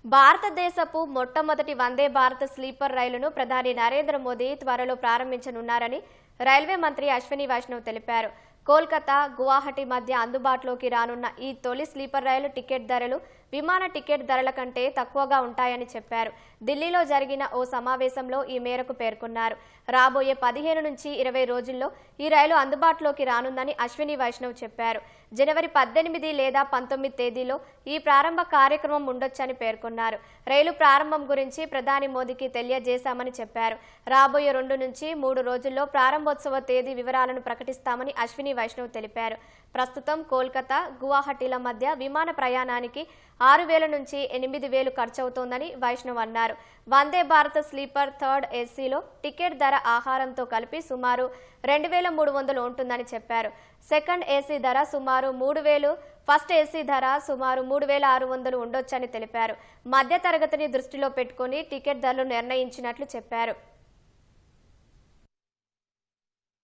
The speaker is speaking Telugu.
భారతదేశపు మొట్టమొదటి వందే భారత్ స్లీపర్ రైలును ప్రధాని నరేంద్ర మోదీ త్వరలో ప్రారంభించనున్నారని రైల్వే మంత్రి అశ్విని వైష్ణవ్ తెలిపారు. కోల్కతా, గువాహటి మధ్య అందుబాటులోకి రానున్న ఈ తొలి స్లీపర్ రైలు టికెట్ ధరలు విమాన టికెట్ ధరల కంటే తక్కువగా ఉంటాయని చెప్పారు. ఢిల్లీలో జరిగిన ఓ సమావేశంలో ఈ మేరకు పేర్కొన్నారు. రాబోయే 15 నుంచి 20 రోజుల్లో ఈ రైలు అందుబాటులోకి రానుందని అశ్విని వైష్ణవ్ చెప్పారు. జనవరి 18 లేదా 19 తేదీలో ఈ ప్రారంభ కార్యక్రమం ఉండొచ్చని పేర్కొన్నారు. రైలు ప్రారంభం గురించి ప్రధాని మోదీకి తెలియజేశామని చెప్పారు. రాబోయే 2 నుంచి 3 రోజుల్లో ప్రారంభోత్సవ తేదీ వివరాలను ప్రకటిస్తామని అశ్విని వైష్ణవ్ తెలిపారు. ప్రస్తుతం కోల్కతా, గువాహటిల మధ్య విమాన ప్రయాణానికి 6,000 నుంచి 8,000 ఖర్చవుతోందని వైష్ణవ్ అన్నారు. వందే భారత్ స్లీపర్ థర్డ్ ఏసీలో టికెట్ ధర ఆహారంతో కలిపి సుమారు 2,300 ఉంటుందని చెప్పారు. సెకండ్ ఏసీ ధర సుమారు 3,000, ఫస్ట్ ఏసీ ధర సుమారు 3,600 ఉండొచ్చని తెలిపారు. మధ్య తరగతిని దృష్టిలో పెట్టుకుని టికెట్ ధరలు నిర్ణయించినట్లు చెప్పారు.